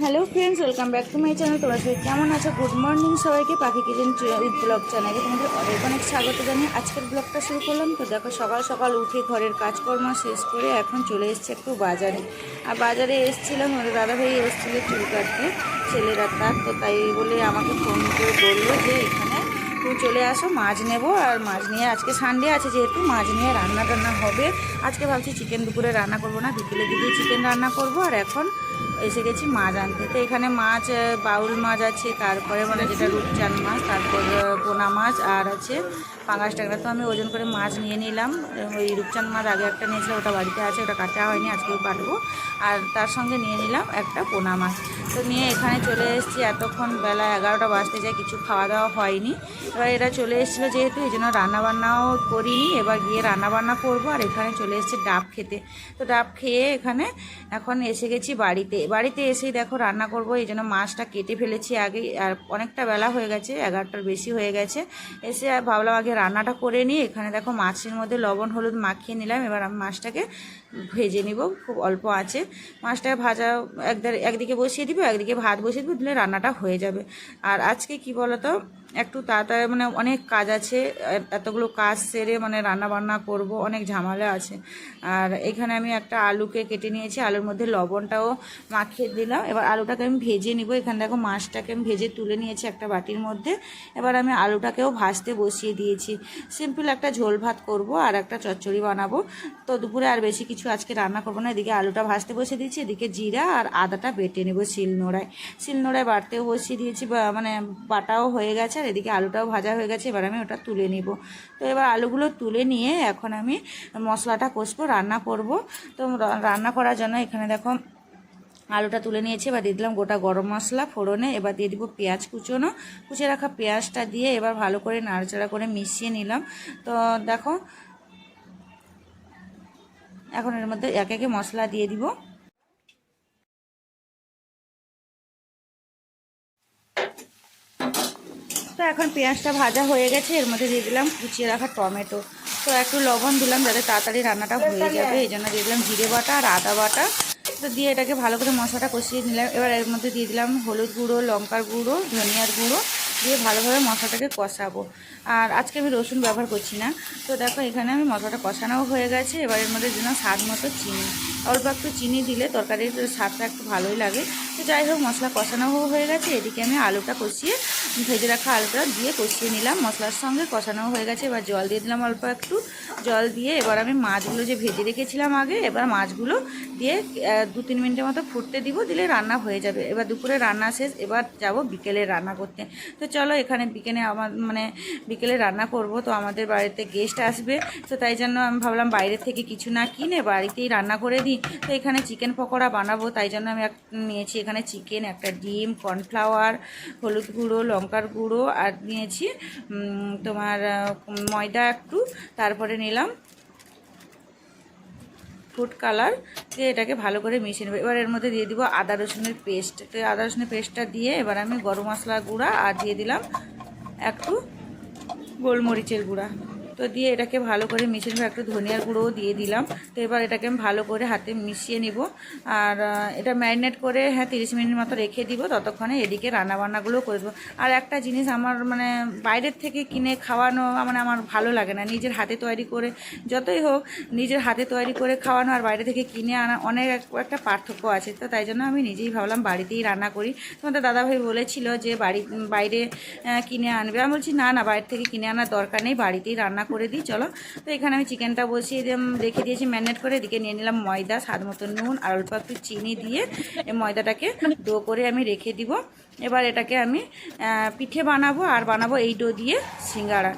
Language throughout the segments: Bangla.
Hello friends, welcome back to my channel. তোমরা সবাই কেমন আছো? গুড মর্নিং সবাইকে। পাখি কিচেন ব্লগ চ্যানেলে তোমাদের অনেক অনেক স্বাগত জানিয়ে আজকের ব্লগটা শুরু করলাম। তো দেখো, সকাল সকাল উঠে ঘরের কাজকর্ম শেষ করে এখন চলে এসেছি একটু বাজারে। আর বাজারে এসেছিলাম, ওর দাদাভাই এসেছিলো চুল কাটতে, ছেলেরা তার। তো তাই বলে আমাকে ফোন করে বললো যে এখানে তুমি চলে আসো, মাছ নেবো। আর মাছ নিয়ে আজকে সানডে আছে যেহেতু মাছ নিয়ে রান্না টান্না হবে। আজকে ভাবছি চিকেন দুপুরে রান্না করবো না, বিকেলের দিকেই চিকেন রান্না করব। আর এখন এসে গেছি মাছ আনতে। তো এখানে মাছ বাউল মাছ আছে, তারপরে মানে যেটা রূপচাঁদ মাছ, তারপর পোনা মাছ, আর আছে পাঙাশ ট্যাংরা। তো আমি ওজন করে মাছ নিয়ে নিলাম। ওই রূপচাঁদ মাছ আগে একটা নিয়েছিলাম, ওটা বাড়িতে আছে, ওটা কাটা হয়নি, আজকেও কাটবো। আর তার সঙ্গে নিয়ে নিলাম একটা পোনা মাছ। তো নিয়ে এখানে চলে এসেছি। এতক্ষণ বেলা 11টা বাজতে যায়, কিছু খাওয়া দাওয়া হয়নি। এবার এরা চলে এসেছিলো যেহেতু, এই জন্য রান্নাবান্নাও করিনি। এবার গিয়ে রান্নাবান্না করবো। আর এখানে চলে এসেছি ডাব খেতে। তো ডাব খেয়ে এখানে এখন এসে গেছি বাড়িতে এসেই দেখো রান্না করব। এই জন্য মাছটা কেটে ফেলেছি আগেই। আর অনেকটা বেলা হয়ে গেছে, 11টার বেশি হয়ে গেছে। এসে আর ভাবলাম আগে রান্নাটা করে নিই। এখানে দেখো মাছের মধ্যে লবণ হলুদ মাখিয়ে নিলাম। এবার আমি মাছটাকে ভেজে নিব, খুব অল্প আছে। মাছটা ভাজা একদিকে বসিয়ে দিব, একদিকে ভাত বসিয়ে দিব, দিলে রান্নাটা হয়ে যাবে। আর আজকে কি বলতো, একটু তাড়াতাড়ি মানে অনেক কাজ আছে, এতগুলো কাজ সেরে মানে রান্না বান্না করব, অনেক ঝামেলা আছে। আর এখানে আমি একটা আলুকে কেটে নিয়েছি, আলুর মধ্যে লবণটাও মাখিয়ে দিলাম। এবার আলুটাকে আমি ভেজে নিব। এখানে দেখো মাছটাকে আমি ভেজে তুলে নিয়েছি একটা বাটির মধ্যে। এবার আমি আলুটাকেও ভাজতে বসিয়ে দিয়েছি। সিম্পল একটা ঝোল ভাত করব আর একটা চচ্চড়ি বানাবো। তো দুপুরে আর বেশি কিছু আজকে রান্না করবো না। এদিকে আলুটা ভাজতে বসিয়ে দিয়েছি, এদিকে জিরা আর আদাটা বেটে নেব শিলনোড়ায় বাটতেও বসিয়ে দিয়েছি, মানে বাটাও হয়ে গেছে। আর এদিকে আলুটাও ভাজা হয়ে গেছে, এবার আমি ওটা তুলে নিব। তো এবার আলুগুলো তুলে নিয়ে এখন আমি মশলাটা কষবো, রান্না করব। তো রান্না করার জন্য এখানে দেখো আলুটা তুলে নিয়েছি। এবার দিয়ে দিলাম গোটা গরম মশলা ফোড়নে। এবার দিয়ে দিব পেঁয়াজ কুচিয়ে রাখা পেঁয়াজটা দিয়ে এবার ভালো করে নাড়াচাড়া করে মিশিয়ে নিলাম। তো দেখো এখন এর মধ্যে এক একে মশলা দিয়ে দিব। তো এখন পেঁয়াজটা ভাজা হয়ে গেছে, এর মধ্যে দিয়ে দিলাম কুচিয়ে রাখা টমেটো। তো একটু লবণ দিলাম যাতে তাড়াতাড়ি রান্নাটা হয়ে যাবে, এই জন্য দিয়ে দিলাম জিরে বাটা আর আদা বাটা। তো দিয়ে এটাকে ভালো করে মশলাটা কষিয়ে নিলাম। এবার এর মধ্যে দিয়ে দিলাম হলুদ গুঁড়ো, লঙ্কার গুঁড়ো, ধনিয়ার গুঁড়ো দিয়ে ভালোভাবে মশলাটাকে কষাবো। আর আজকে আমি রসুন ব্যবহার করছি না। তো দেখো এখানে আমি মশলাটা কষানোও হয়ে গেছে। এবার এর মধ্যে দিলাম স্বাদ মতো চিনি। অল্প একটু চিনি দিলে তরকারির স্বাদটা একটু ভালোই লাগে। তো যাই হোক, মশলা কষানোও হয়ে গেছে। এদিকে আমি আলুটা কষিয়ে ভেজে রাখা আলুটা দিয়ে কষিয়ে নিলাম, মশলার সঙ্গে কষানোও হয়ে গেছে। এবার জল দিয়ে দিলাম অল্প একটু। জল দিয়ে এবার আমি মাছগুলো যে ভেজে রেখেছিলাম আগে, এবার মাছগুলো দিয়ে 2-3 মিনিটের মতো ফুটতে দিব, দিলে রান্না হয়ে যাবে। এবার দুপুরে রান্না শেষ, এবার যাব বিকেলে রান্না করতে। তো চলো, এখানে বিকেলে রান্না করব। তো আমাদের বাড়িতে গেস্ট আসবে, তো তাই জন্য আমি ভাবলাম বাইরে থেকে কিছু না কিনে বাড়িতেই রান্না করে দিই। তো এখানে চিকেন পকোড়া বানাবো, তাই জন্য আমি নিয়েছি এখানে চিকেন, একটা ডিম, কর্নফ্লাওয়ার, হলুদ গুঁড়ো, লঙ্কার গুঁড়ো, আর নিয়েছি তোমার ময়দা একটু, তারপরে নিলাম ফুড কালার দিয়ে এটাকে ভালো করে মিশিয়ে নেব। এবার এর মধ্যে দিয়ে দিব আদা রসুনের পেস্ট। তো আদা রসুনের পেস্টটা দিয়ে এবার আমি গরম মশলা গুঁড়া আর দিয়ে দিলাম একটু গোলমরিচের গুঁড়া। তো দিয়ে এটাকে ভালো করে মিশিয়ে নেব, একটু ধনিয়ার গুঁড়োও দিয়ে দিলাম। তো এবার এটাকে আমি ভালো করে হাতে মিশিয়ে নিব। আর এটা ম্যারিনেট করে 30 মিনিট মতো রেখে দিব। ততক্ষণে এদিকে রান্নাবান্নাগুলো করে দেবো। আর একটা জিনিস, আমার মানে বাইরের থেকে কিনে খাওয়ানো মানে আমার ভালো লাগে না। নিজের হাতে তৈরি করে, যতই হোক নিজের হাতে তৈরি করে খাওয়ানো আর বাইরে থেকে কিনে আনা অনেক একটা পার্থক্য আছে। তো তাই জন্য আমি নিজেই ভাবলাম বাড়িতেই রান্না করি। তোমাদের দাদাভাই বলেছিল যে বাইরে কিনে আনবে। আমি বলছি না, বাইরে থেকে কিনে আনার দরকার নেই, বাড়িতেই রান্না করে দিই চলো। তো এখানে আমি চিকেনটা বসিয়ে রেখে দিয়েছি ম্যারিনেট করে। এদিকে নিয়ে নিলাম ময়দা, স্বাদ মতো নুন আর অল্প একটু চিনি দিয়ে এই ময়দাটাকে ডো করে আমি রেখে দিব। এবার এটাকে আমি পিঠে বানাবো, আর বানাবো এই ডো দিয়ে সিঙ্গাড়া।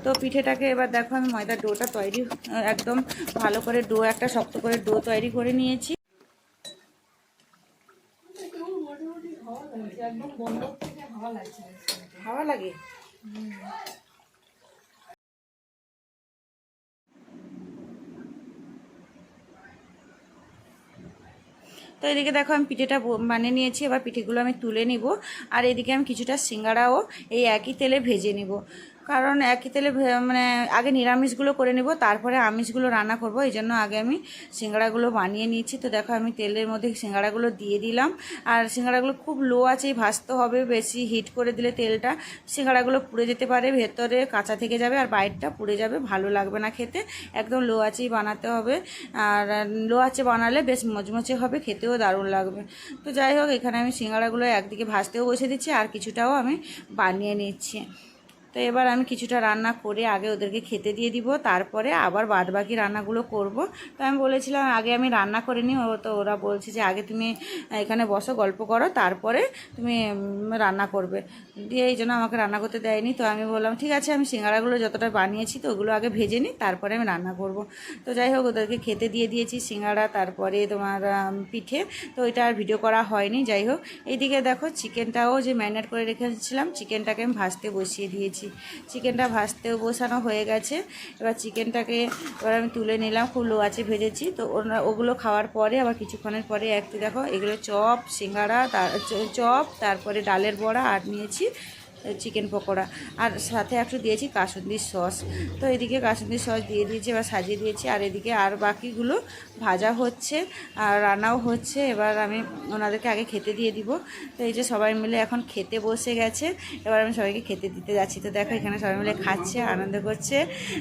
তো পিঠেটাকে এবার দেখো আমি ময়দার ডোটা তৈরি একদম ভালো করে একটা শক্ত করে ডো তৈরি করে নিয়েছি। হাওয়া লাগে। তো এদিকে দেখো আমি পিঠেটা বানিয়ে নিয়েছি। এবার পিঠেগুলো আমি তুলে নিব। আর এদিকে আমি কিছুটা সিঙ্গাড়াও এই একই তেলে ভেজে নিব। কারণ একই তেলে মানে আগে নিরামিষগুলো করে নেব, তারপরে আমিষগুলো রান্না করব। এই জন্য আগে আমি সিঙ্গাড়াগুলো বানিয়ে নিয়েছি। তো দেখো আমি তেলের মধ্যে সিঙ্গাড়াগুলো দিয়ে দিলাম। আর সিঙ্গাড়াগুলো খুব লো আঁচেই ভাজতে হবে, বেশি হিট করে দিলে তেলটা সিঙ্গাড়াগুলো পুড়ে যেতে পারে, ভেতরে কাঁচা থেকে যাবে আর বাইরটা পুড়ে যাবে, ভালো লাগবে না খেতে। একদম লো আঁচেই বানাতে হবে, আর লো আঁচে বানালে বেশ মচমচে হবে, খেতেও দারুণ লাগবে। তো যাই হোক, এখানে আমি সিঙ্গাড়াগুলো একদিকে ভাজতেও বসে দিচ্ছি, আর কিছুটাও আমি বানিয়ে নিচ্ছি। তো এবার আমি কিছুটা রান্না করে আগে ওদেরকে খেতে দিয়ে দিব, তারপরে আবার বাদবাকি রান্নাগুলো করব। তো আমি বলেছিলাম আগে আমি রান্না করে নিই, তো ওরা বলছে যে আগে তুমি এখানে বসো, গল্প করো, তারপরে তুমি রান্না করবে। দিয়ে এই জন্য আমাকে রান্না করতে দেয়নি। তো আমি বললাম ঠিক আছে, আমি সিঙ্গাড়াগুলো যতটা বানিয়েছি তো ওগুলো আগে ভেজে নিই, তারপরে আমি রান্না করব। তো যাই হোক, ওদেরকে খেতে দিয়ে দিয়েছি সিঙ্গাড়া, তারপরে তোমার পিঠে। তো ওইটা আর ভিডিও করা হয়নি। যাই হোক, এইদিকে দেখো চিকেনটাও যে ম্যারিনেট করে রেখেছিলাম, চিকেনটাকে আমি ভাজতে বসিয়ে দিয়েছি। চিকেনটা ভাজতেও বসানো হয়ে গেছে। এবার চিকেনটাকে আমি তুলে নিলাম, খুব লো আঁচে ভেজেছি। তো ওগুলো খাওয়ার পরে আবার কিছুক্ষণের পরে একটু দেখো এগুলো চপ, সিঙ্গাড়া, চপ, তারপরে ডালের বড়া, আর নিয়েছি চিকেন পকোড়া, আর সাথে একটু দিয়েছি কাসুন্দির সস। তো এদিকে কাসুন্দির সস দিয়ে দিয়েছি, এবার সাজিয়ে দিয়েছি। আর এদিকে আর বাকিগুলো ভাজা হচ্ছে আর রান্নাও হচ্ছে। এবার আমি ওনাদেরকে আগে খেতে দিয়ে দিব। তো এই যে সবাই মিলে এখন খেতে বসে গেছে, এবার আমি সবাইকে খেতে দিতে যাচ্ছি। তো দেখো এখানে সবাই মিলে খাচ্ছে, আনন্দ করছে।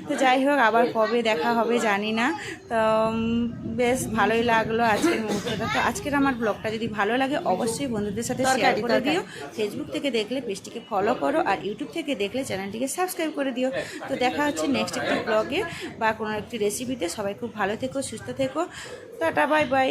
তো যাই হোক, আবার কবে দেখা হবে জানি না। তো বেশ ভালোই লাগলো আজকের মুহূর্তটা। তো আজকের আমার ব্লগটা যদি ভালো লাগে অবশ্যই বন্ধুদের সাথে শেয়ার করে দিও। ফেসবুক থেকে দেখলে পেজটিকে ফলো করো, আর ইউটিউব থেকে দেখলে চ্যানেলটিকে সাবস্ক্রাইব করে দিও। তো দেখা হচ্ছে নেক্সট একটি ব্লগে বা কোনো একটি রেসিপিতে। সবাই খুব ভালো থেকো, সুস্থ থেকো। Tata, bye bye.